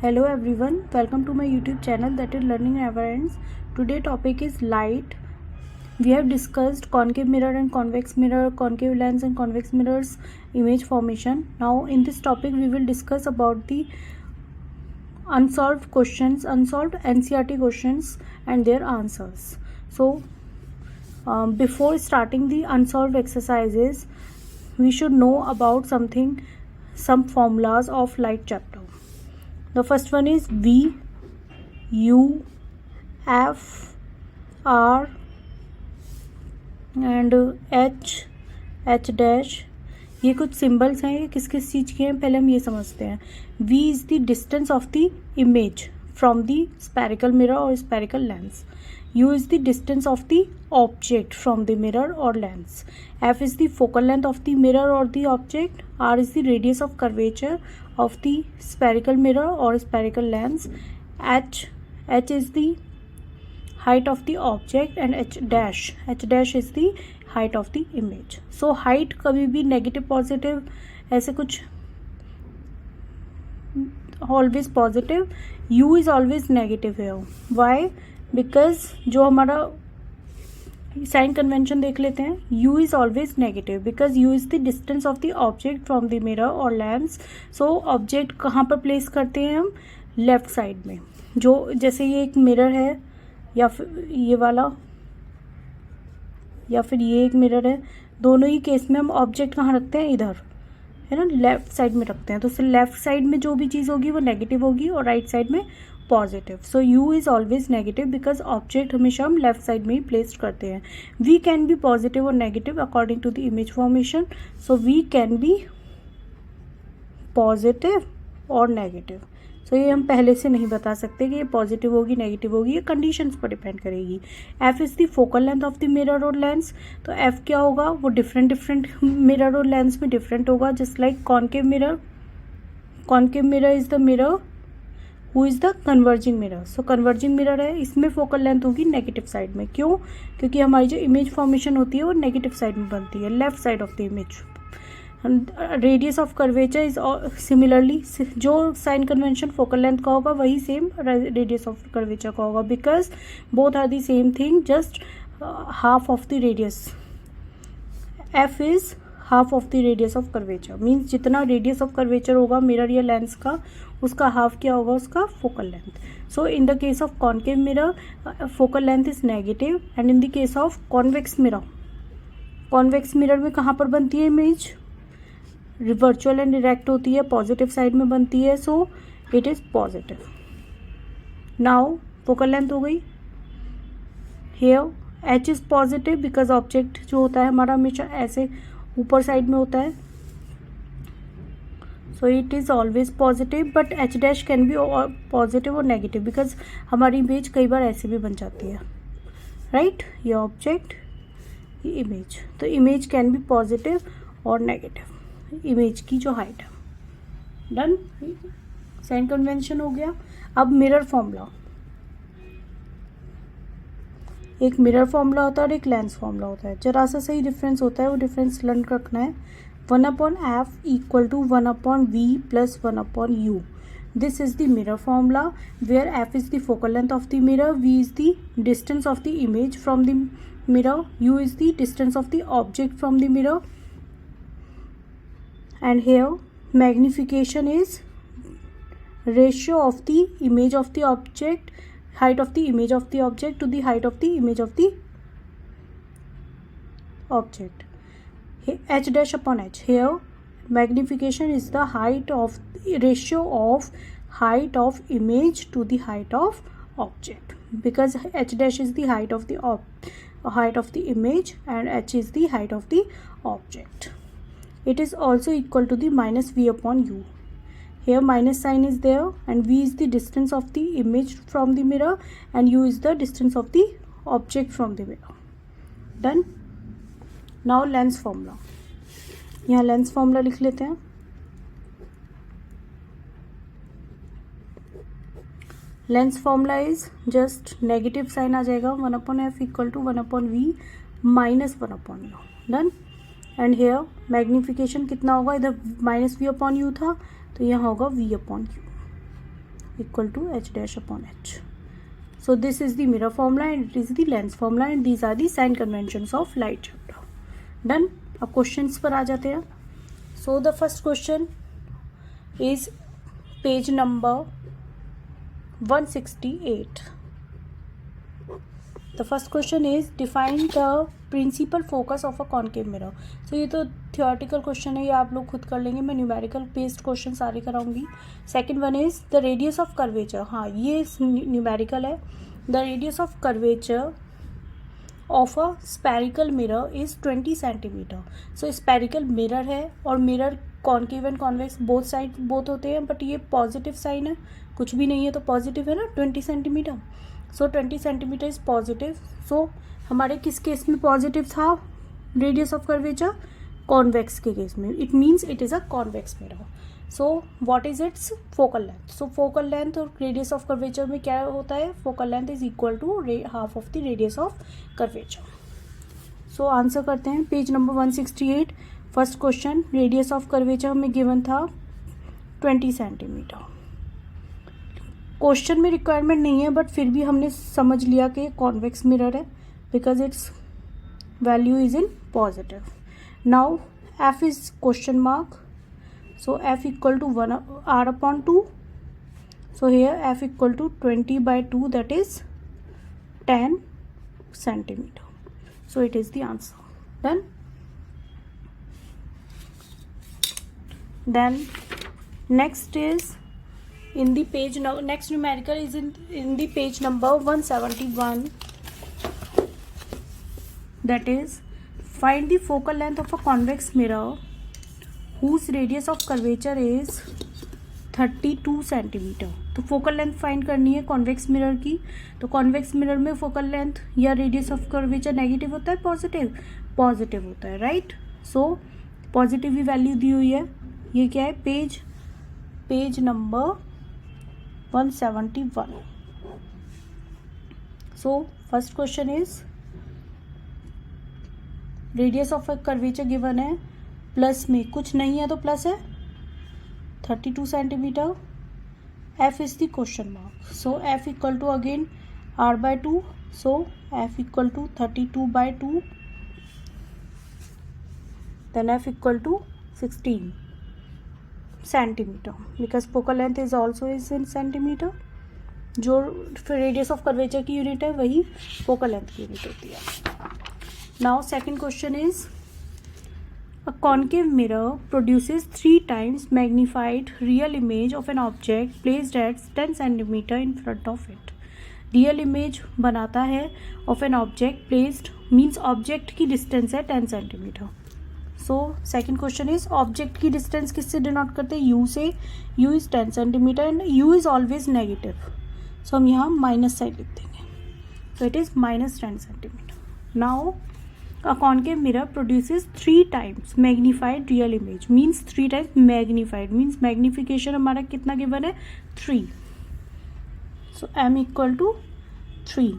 Hello everyone, welcome to my YouTube channel that is Learning Never Ends. Today topic is light. We have discussed concave mirror and convex mirror, concave lens and convex mirrors image formation. Now in this topic we will discuss about the unsolved questions, unsolved NCERT questions and their answers. So before starting the unsolved exercises, we should know about some formulas of light chapter. The first one is V, U, F, R and H dash. ये कुछ symbols हैं. ये किस किस चीज़ के हैं पहले हम ये समझते हैं. V is the distance of the image from the spherical mirror और spherical lens. U is the distance of the object from the mirror or lens. F is the focal length of the mirror or the object. R is the radius of curvature of the spherical mirror or spherical lens. H is the height of the object and H dash is the height of the image. So height कभी भी negative positive ऐसे कुछ always positive. U is always negative here. Why? Because जो हमारा sign convention देख लेते हैं. U is always negative because U is the distance of the object from the mirror और लेंस. सो ऑब्जेक्ट कहाँ पर प्लेस करते हैं हम? लेफ्ट साइड में. जो जैसे ये एक मिरर है या फिर ये वाला या फिर ये एक मिरर है, दोनों ही केस में हम ऑब्जेक्ट कहाँ रखते हैं? इधर है ना, लेफ्ट साइड में रखते हैं. तो उससे लेफ्ट साइड में जो भी चीज़ होगी वो नेगेटिव होगी और राइट साइड में positive. So U is always negative because object हमेशा हम लेफ्ट साइड में ही प्लेस करते हैं. V कैन बी पॉजिटिव और negative according to the image formation. So V can be positive और नेगेटिव. सो ये हम पहले से नहीं बता सकते कि ये पॉजिटिव होगी नेगेटिव होगी, ये कंडीशंस पर डिपेंड करेगी. F is the focal length of the mirror और लेंस. तो F क्या होगा? वो डिफरेंट मिरर और लेंस में डिफरेंट होगा. Just like concave mirror is the mirror who is the converging mirror. So converging mirror है, इसमें फोकल लेंथ होगी नेगेटिव साइड में. क्यों? क्योंकि हमारी जो इमेज फॉर्मेशन होती है वो नेगेटिव साइड में बनती है, left side of the image. Radius of curvature is similarly, जो साइन कन्वेंशन फोकल लेंथ का होगा वही सेम रेडियस ऑफ कर्वेचर का होगा because both are the same thing, just half of the radius. F is half of the radius of curvature. Means जितना radius of curvature होगा mirror या lens का, उसका हाफ क्या होगा? उसका focal length. So in the case of concave mirror focal length is negative and in the case of convex mirror में कहाँ पर बनती है इमेज? वर्चुअल एंड डायरेक्ट होती है, पॉजिटिव साइड में बनती है. सो it is positive. Now focal length हो गई. Here H is positive because object जो होता है हमारा हमेशा ऐसे ऊपर साइड में होता है. सो it is always positive but H dash can be positive और नेगेटिव बिकॉज हमारी इमेज कई बार ऐसे भी बन जाती है, राइट? ये ऑब्जेक्ट, ये इमेज. तो इमेज कैन बी पॉजिटिव और नेगेटिव, इमेज की जो हाइट है. डन. साइन कन्वेंशन हो गया. अब मिरर फॉर्मूला. एक मिरर फॉर्मूला होता है और एक लेंस फॉर्मूला होता है. जरा सा सही डिफरेंस होता है, वो डिफरेंस लर्न रखना है. 1/f equal to 1/v plus 1/u. This is the mirror formula where f is the focal length of the mirror, v is the distance of the image from the mirror, u is the distance of the object from the mirror, and here magnification is ratio of the image of the object, height of the image of the object to the height of the image of the object. H dash upon H. Here magnification is the ratio of height of image to the height of object because H dash is the height of the image and H is the height of the object. It is also equal to the minus V upon U. Here minus sign is there and V is the distance of the image from the mirror and U is the distance of the object from the mirror. Done. Now lens formula. यहाँ lens formula लिख लेते हैं. Lens formula is just negative sign आ जाएगा. 1/f equal to 1/v minus 1/u. Done. And here magnification कितना होगा? इधर -v/u था तो यहाँ होगा v/u. equal to h dash upon h. So this is the mirror formula and it is the lens formula and these are the sign conventions of light chapter. Done. अब questions पर आ जाते हैं. So the first question is page number 168. The first question is define the principal focus of a concave mirror. So ये तो theoretical question है, ये आप लोग खुद कर लेंगे. मैं numerical based question सारे कराऊंगी. Second one is the radius of curvature. हाँ, ये numerical है. The radius of curvature of a spherical mirror is 20 centimeter. So spherical mirror है और mirror concave and convex both होते हैं, but ये positive sign है, कुछ भी नहीं है तो positive है ना, 20 centimeter. So 20 centimeter is positive. So हमारे किस केस में पॉजिटिव था रेडियस ऑफ कर्वेचर? कॉन्वेक्स के केस में. It means it is a convex mirror. So what is its focal length? So focal length और रेडियस ऑफ कर्वेचर में क्या होता है? Focal length is equal to half of the radius of curvature. So answer करते हैं. Page number 168. First question, radius of curvature में given था 20 centimetre. Question में रिक्वायरमेंट नहीं है, बट फिर भी हमने समझ लिया कि कॉन्वेक्स मिरर है because its value is in positive. Now F is question mark. So F equal to 1 r upon 2. So here F equal to 20/2 that is 10 centimetre. So it is the answer. Done. Then next is in the page now. Next numerical is in the page number 171. That is, find the focal length of a convex mirror whose radius of curvature is 32 centimeter. तो focal length find करनी है convex mirror की. तो convex mirror में focal length या radius of curvature negative होता है positive? Positive होता है, राइट. सो पॉजिटिव ही वैल्यू दी हुई है. ये क्या है? Page number 171. So first question is radius of a curvature given है, प्लस में कुछ नहीं है तो प्लस है 32 centimetre. F is the question mark. So F equal to again r/2. So F equal to 32/2. Then F equal to 16 centimetre because focal length is also is in centimetre. जो radius of curvature की unit है वही focal length की unit होती है. Now second question is a concave mirror produces 3 times magnified real image of an object placed at 10 centimetre in front of it. Real image बनाता है of an object placed means object की distance है 10 centimetre. So second question is object की distance किससे denote करते हैं? U से. U is 10 centimetre and U is always negative. So हम यहाँ माइनस साइड लिख देंगे. So it is -10 centimetre. Now a concave mirror produces 3 times magnified real image means 3 times magnified means magnification हमारा कितना given है? 3. So m equal to 3.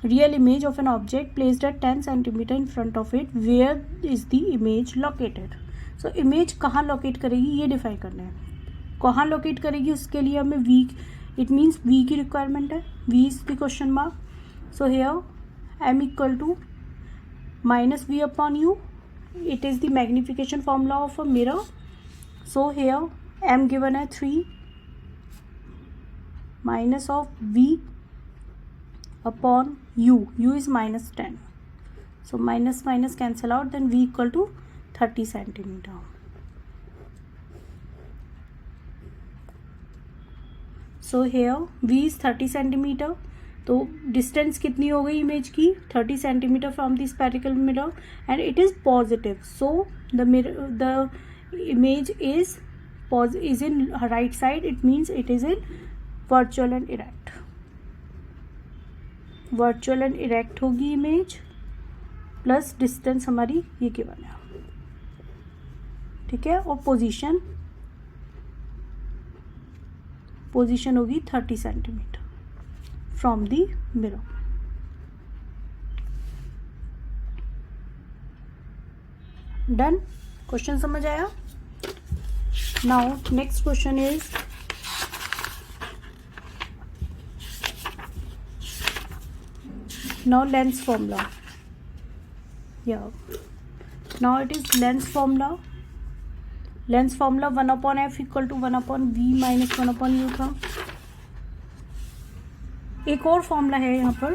Real image of an object placed at 10 centimeter in front of it. Where is the image located? So image कहाँ locate करेगी ये define करना है. कहाँ locate करेगी उसके लिए हमें v, it means v की रिक्वायरमेंट है. v is the question mark. So here m equal to -v upon u. It is the magnification formula of a mirror. So here m given है 3 minus of v upon u. U is -10. So minus cancel out. Then v equal to 30 centimeter. So here v is 30 centimeter. तो distance कितनी हो गई image की? 30 centimetre from the spherical mirror and it is positive. So the image is in right side. It means it is in virtual and erect. Virtual and erect होगी image plus distance हमारी ये given है. ठीक है. और position होगी 30 centimetre from the mirror. Done. Question समझ आया? Now next question is now length formula. Yeah, now it is length formula. Lens formula 1/f equal to 1/v minus 1/u था. एक और फॉर्मूला है यहाँ पर.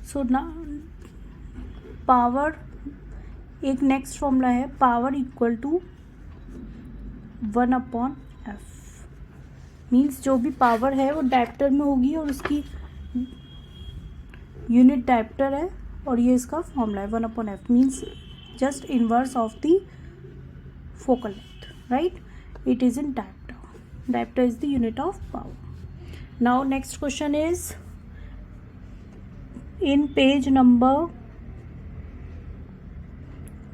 सो ना पावर, एक नेक्स्ट फॉर्मूला है power equal to 1/f. Means जो भी पावर है वो डायप्टर में होगी और उसकी यूनिट डायप्टर है और ये इसका फॉर्मूला है 1/f. Means just inverse of the focal length, right? It is in diopter. Diopter is the unit of power. Now next question is in page number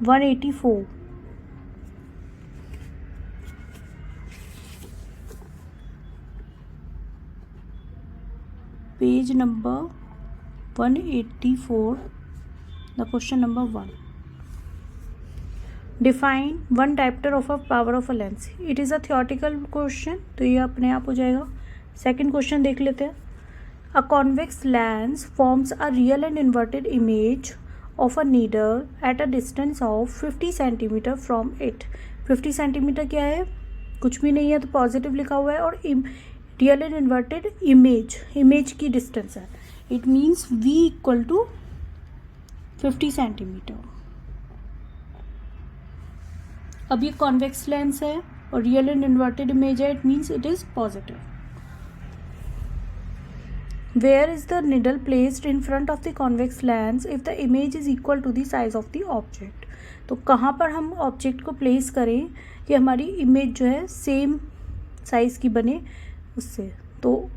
184. Page number 184, the question number 1. Define one dioptre of a power of a lens. It is a theoretical question, तो ये अपने आप हो जाएगा. Second question देख लेते हैं. अ convex lens forms a real and inverted image of a needle eight a distance of 50 centimetre from it. 50 centimetre क्या है, कुछ भी नहीं है, तो पॉजिटिव लिखा हुआ है. और रियल एंड इन्वर्टेड इमेज की डिस्टेंस है. It means v equal to 50 centimetre. अब ये कॉन्वेक्स लेंस है और रियल एंड इन्वर्टेड इमेज है. It means it is positive. Where is the needle placed in front of the convex lens if the image is equal to the size of the object. तो कहाँ पर हम object को place करें कि हमारी image जो है सेम साइज की बने उससे. तो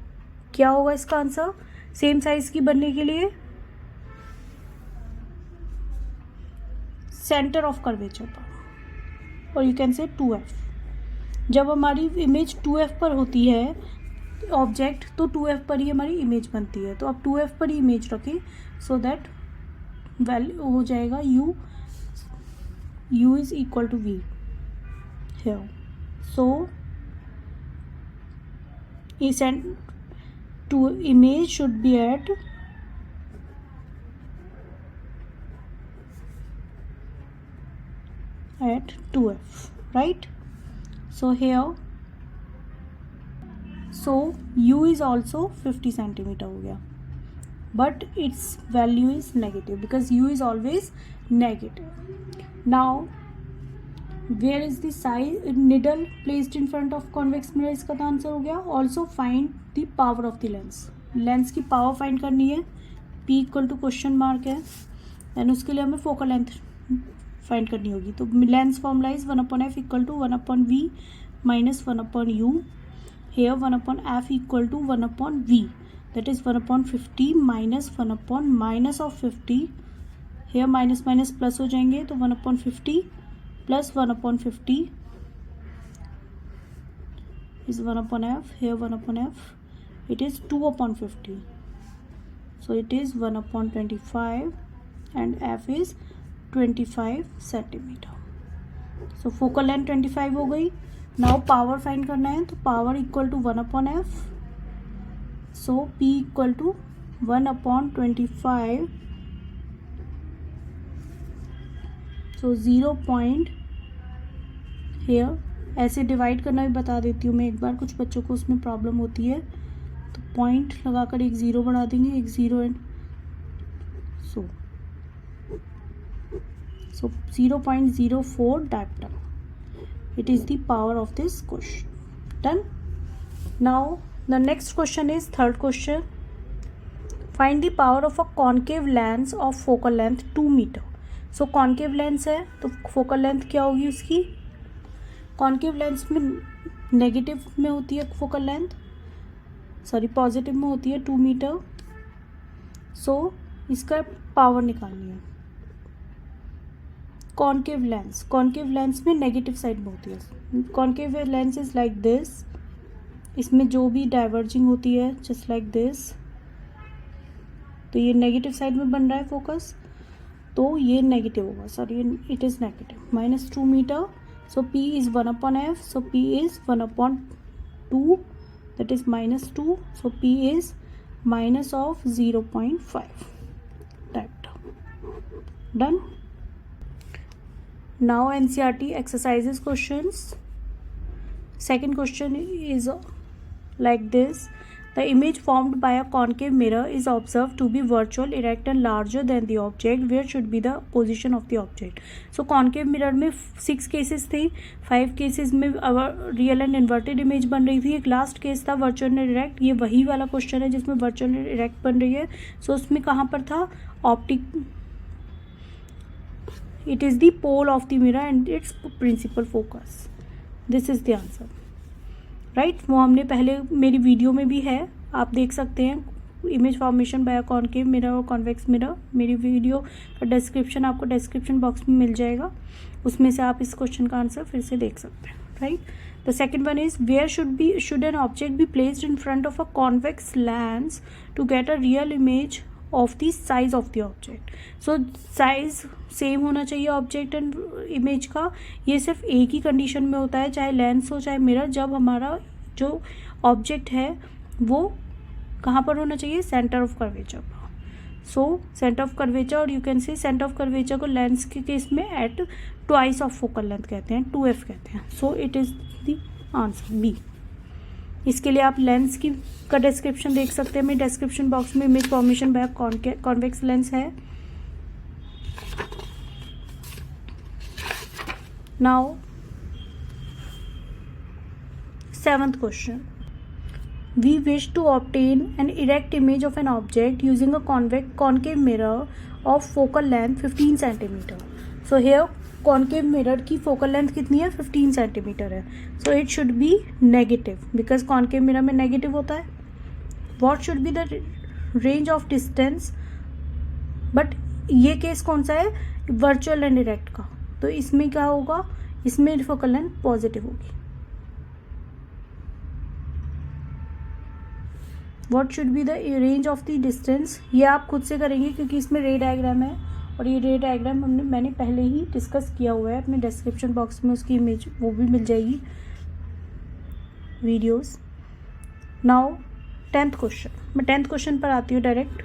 क्या होगा इसका आंसर सेम साइज की बनने के लिए? सेंटर ऑफ कर्वेचर पर, और यू कैन से 2f. जब हमारी इमेज 2f पर होती है ऑब्जेक्ट, तो 2f पर ही हमारी इमेज बनती है. तो अब 2f पर ही इमेज रखें सो दैट वैल्यू हो जाएगा u is equal to v here. So to image should be at at 2f, right? So here, so u is also 50 centimeter हो गया, but its value is negative because u is always negative. Now where is the size needle placed in front of convex mirror? इसका तो answer हो गया. Also find the power of the lens. Lens की power find करनी है. p equal to question mark है, and उसके लिए हमें फोकल लेंथ फाइंड करनी होगी. तो lens formula is 1/f equal to 1/v minus 1/u. Here 1/f equal to 1/v, that is 1/50 minus 1 minus of 50. Here minus minus plus हो जाएंगे, तो 1/50 plus 1/50 is 1/f. Here 1/f, it is 2/50. So it is 1/25 and f is 25 centimetre. So focal length 25 हो गई. Now power find करना है, तो power equal to 1/f. So p equal to 1/25. So 0 point here ऐसे divide करना भी बता देती हूँ मैं एक बार. कुछ बच्चों को उसमें प्रॉब्लम होती है, तो पॉइंट लगाकर एक 0 बढ़ा देंगे, एक 0 and so 0.04 diopter. It is the power of this question. Done. Now the next question is third question. Find the power of a concave lens of focal length 2 meter. So concave lens है, तो focal length क्या होगी उसकी? concave lens में negative में होती है focal length, sorry positive में होती है 2 मीटर. सो इसका पावर निकालनी है. कॉन्केव लेंस में नेगेटिव साइड में होती है. Concave lens is like this. इसमें जो भी डाइवर्जिंग होती है जस्ट लाइक दिस, तो ये नेगेटिव साइड में बन रहा है फोकस, तो ये नेगेटिव होगा. Sorry it is negative. -2 metre. So p is 1/f. So p is 1/2 that is -2. So P is minus of 0.5. That done. Now NCERT exercises questions. Second question is like this. The image formed by a concave mirror is observed to be virtual, erect and larger than the object. Where should be the position of the object? So concave mirror में 6 cases थे, 5 cases में real and inverted image बन रही थी, एक last case था virtual and erect. ये वही वाला क्वेश्चन है जिसमें वर्चुअल एंड इरेक्ट बन रही है. सो उसमें कहाँ पर था? Optic, it is the pole of the mirror and its principal focus. This is the answer, right. वो हमने पहले मेरी वीडियो में भी है, आप देख सकते हैं, image formation bye concave mirror और कॉन्वेक्स मिरर. मेरी वीडियो का डिस्क्रिप्शन आपको डिस्क्रिप्शन बॉक्स में मिल जाएगा, उसमें से आप इस क्वेश्चन का आंसर फिर से देख सकते हैं, right. The second one is where should an object be placed in front of a convex lens to get a real image of the size of the object. So size same होना चाहिए object and image का. ये सिर्फ एक ही condition में होता है, चाहे लेंस हो चाहे मिरर, जब हमारा जो ऑब्जेक्ट है वो कहाँ पर होना चाहिए? सेंटर ऑफ कर्वेचर पर. सो सेंटर ऑफ कर्वेचर, और you can say centre of curvature को लेंस के केस में at twice of focal length कहते हैं, 2f कहते हैं. So it is the answer B. इसके लिए आप लेंस की का डिस्क्रिप्शन देख सकते हैं, मेरे डिस्क्रिप्शन बॉक्स में image formation by convex lens है. Now 7th question. We wish to obtain an erect image of an object using a concave mirror of focal length 15 cm. So here concave mirror की focal length कितनी है? 15 cm है. So it should be negative because concave mirror में negative होता है. What should be the range of distance? But ये case कौन सा है? वर्चुअल एंड इरेक्ट का. तो इसमें क्या होगा? इसमें फोकल लेंथ पॉजिटिव होगी. What should be the range of the distance? ये आप खुद से करेंगे क्योंकि इसमें रे डायग्राम है, और ये रे डायग्राम मैंने पहले ही डिस्कस किया हुआ है अपने डिस्क्रिप्शन बॉक्स में, उसकी इमेज वो भी मिल जाएगी वीडियोस. Now 10th question. मैं 10th क्वेश्चन पर आती हूँ direct.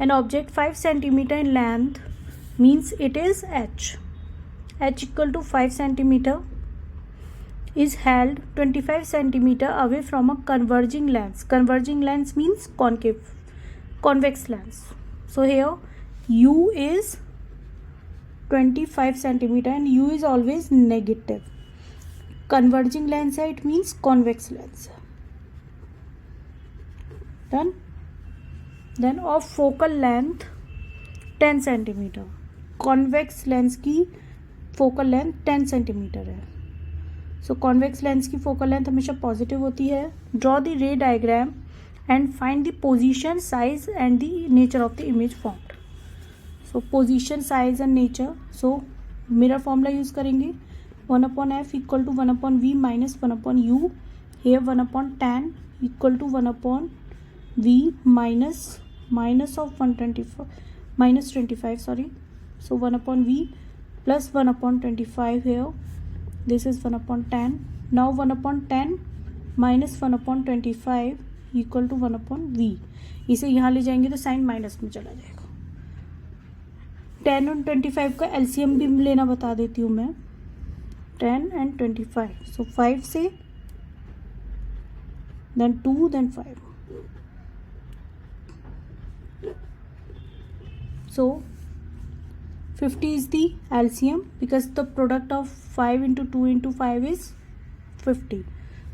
An object 5 cm in length means it is h equal to 5 cm is held 25 cm away from a converging lens. Converging lens means convex lens. So here u is 25 cm and u is always negative. Converging lens है, it means convex lens. Done. Then of focal length 10 cm. Convex lens की focal length 10 cm है. So convex lens की focal length हमेशा positive होती है. Draw the ray diagram and find the position, size and the nature of the image formed. So position, size and nature. So mirror formula use करेंगे 1/f equal to 1/v minus 1/u. Here 1/tan equal to 1/v minus of 25 sorry. So 1/v plus 1/25 here. This is 1/tan. Now 1/10 minus 1/25 equal to 1/v. इसे यहाँ ले जाएंगे तो sign minus में चला जाएगा. 10 और 25 का एलसीएम भी लेना बता देती हूँ मैं. 10 and 25. So 5 से then 2 then 5. So 50 is the LCM because the product of 5 into 2 into 5 is 50.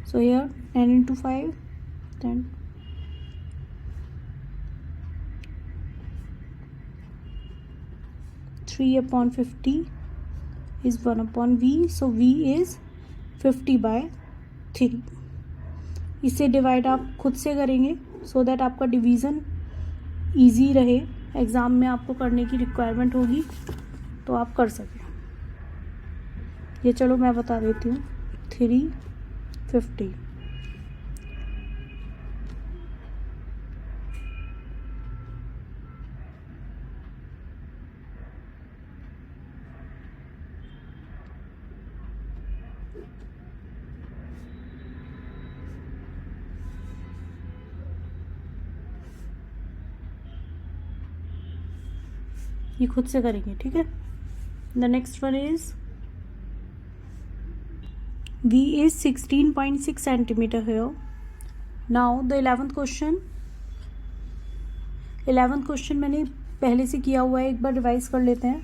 So here 10 into 5, then 3/50 is 1/v. So v is 50/3. इसे डिवाइड आप खुद से करेंगे सो दैट आपका डिवीज़न ईजी रहे. एग्ज़ाम में आपको करने की रिक्वायरमेंट होगी तो आप कर सकें. ये चलो मैं बता देती हूँ. 350 350 ये खुद से करेंगे, ठीक है। The next one is V is 16.6 centimeter here. Now the 11th question मैंने पहले से किया हुआ है, एक बार रिवाइज कर लेते हैं,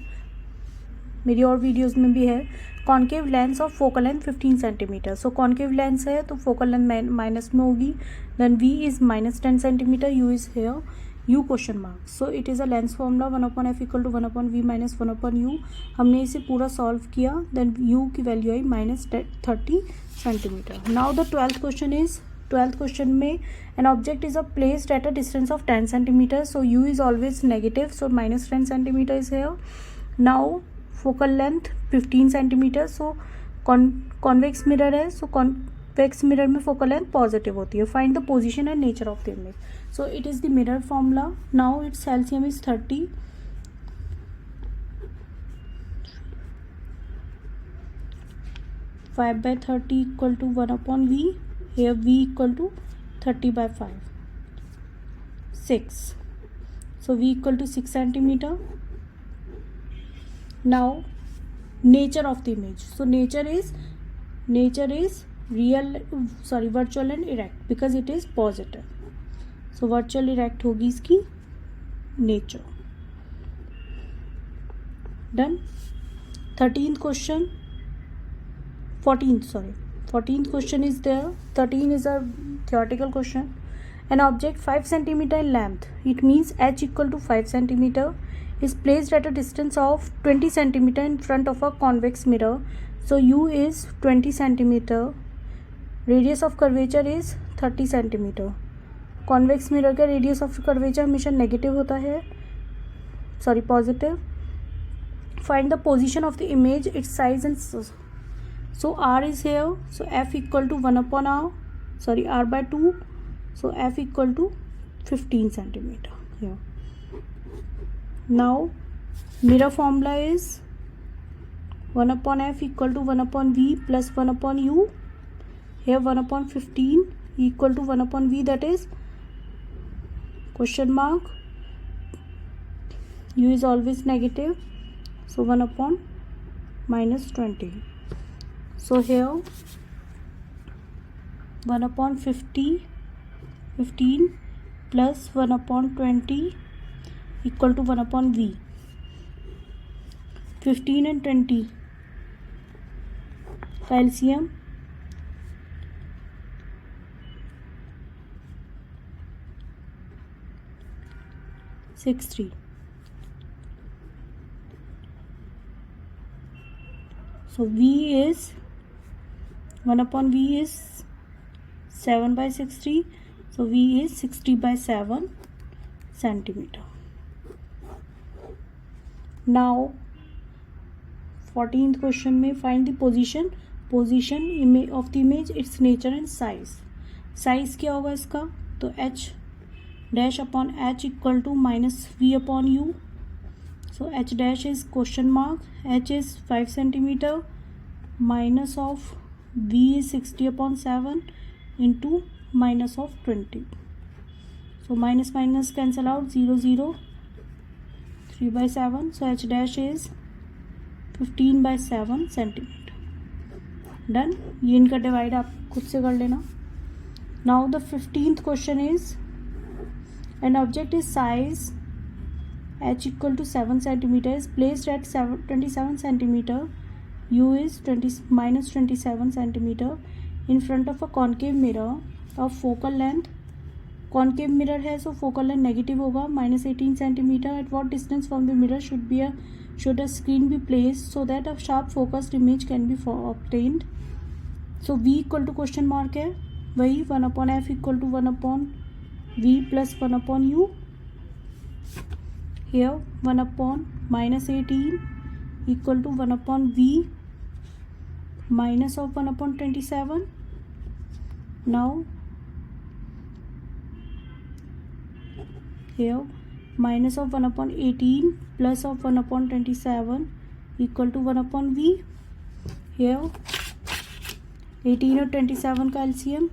मेरी और वीडियोस में भी है। Concave lens of focal length 15 centimetre. So concave lens है तो फोकल लेंथ माइनस में होगी, then V is -10 centimetre, U is here, U question mark. So it is a lens formula 1/f = 1/v - 1/u। हमने इसे पूरा solve किया, then U की value आई -30 centimetre. Now the 12th question is, 12th question में an object is placed at a distance of 10 centimetre, so U is always negative, so -10 centimetre is here. Now focal length 15 centimetre, so convex mirror है, so convex mirror में focal length positive होती है। Find the position and nature of the image. So it is the mirror formula. Now it's LCM is 30, 5/30 = 1/v, here V = 30/5, 6, so V = 6 centimeter. Now nature of the image, so nature is virtual and erect because it is positive, so virtual erect होगी इसकी nature. Done. 14th question is there. 13 is a theoretical question. An object 5 centimeter in length, it means h = 5 centimeter, is placed at a distance of 20 centimeter in front of a convex mirror. So U is 20 centimeter. Radius of curvature is 30 centimeter. Convex mirror का radius of curvature हमेशा negative होता है, positive. Find the position of the image, its size and so R is here, so F = 1/r, R/2, so F = 15 centimeter here. Now mirror formula is 1/f = 1/v plus 1/u, here 1/15 = 1/v, that is question mark, U is always negative, so 1/-20. So here 1/15 plus 1/20 = 1/v. 15 and 20 का LCM 63. So V is 1/v is 7/60, so V is 60/7 centimeter. Now 14th question में find the position of the image, its nature and size. Size क्या होगा इसका, तो h dash upon h = -v/u, so h dash is question mark, h is 5 centimeter, minus of v is 60/7 into -20, so minus cancel out, 0 0, 3/7, so h dash is 15/7 centimeter. Done. ये इनका divide आप खुद से कर लेना. Now the 15th question is, an object is size h = 7 centimeter is placed at 27 centimeter, U is -27 centimeter in front of a concave mirror of focal length. Concave mirror है, so focal length negative होगा, -18 centimeter. At what distance from the mirror should a screen be placed so that a sharp focused image can be obtained? So V = question mark है, वही 1/f = 1/v plus 1/u. Here 1/-18 = 1/v minus of 1/27. Now here minus of 1/18 plus of 1/27 = 1/v. Here 18 और 27 का LCM 6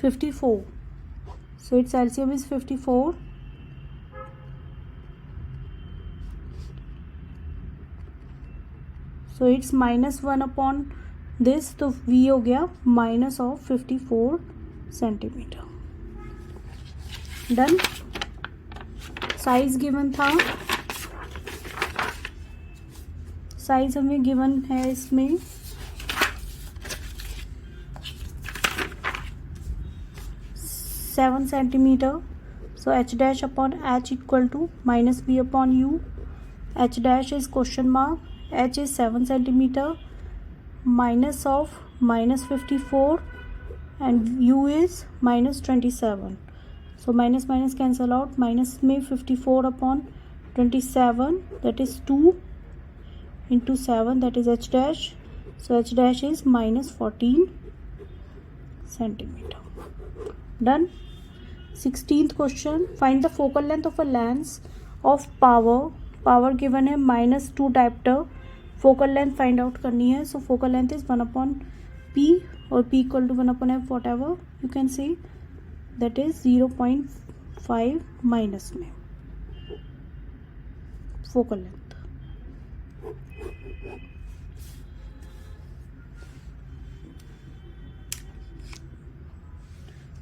54. So its LCM is 54. So it's -1 upon this, तो V हो गया minus of 54 centimetre. Done. Size given था, size हमें given है इसमें 7 centimetre. So h dash upon h equal to -b upon u. h dash is question mark, h is 7 centimeter, minus of -54 and u is -27. So minus minus cancel out. minus में 54 upon 27, that is 2 into 7, that is h dash. So h dash is -14 centimeter. Done. 16th question. Find the focal length of a lens of power given है -2 diopter. Focal length find out करनी है. So focal length is 1 upon p और p equal to 1 upon f, whatever you can see, that is 0.5 minus में focal length.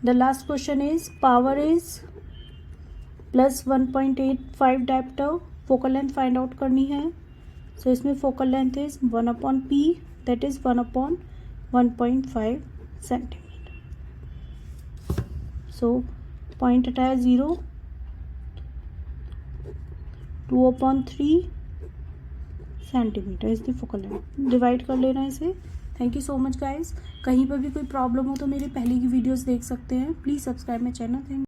The last question is power is +1.85 dioptre. Focal length find out करनी है. So इसमें focal length is 1 upon p, that is 1 upon 1.5 centimetre. So point हटाया 0, 2 upon 3 centimetre is the focal length. Divide कर लेना इसे. Thank you so much guys. कहीं पर भी कोई प्रॉब्लम हो तो मेरी पहले की वीडियोस देख सकते हैं. Please subscribe my channel. Thank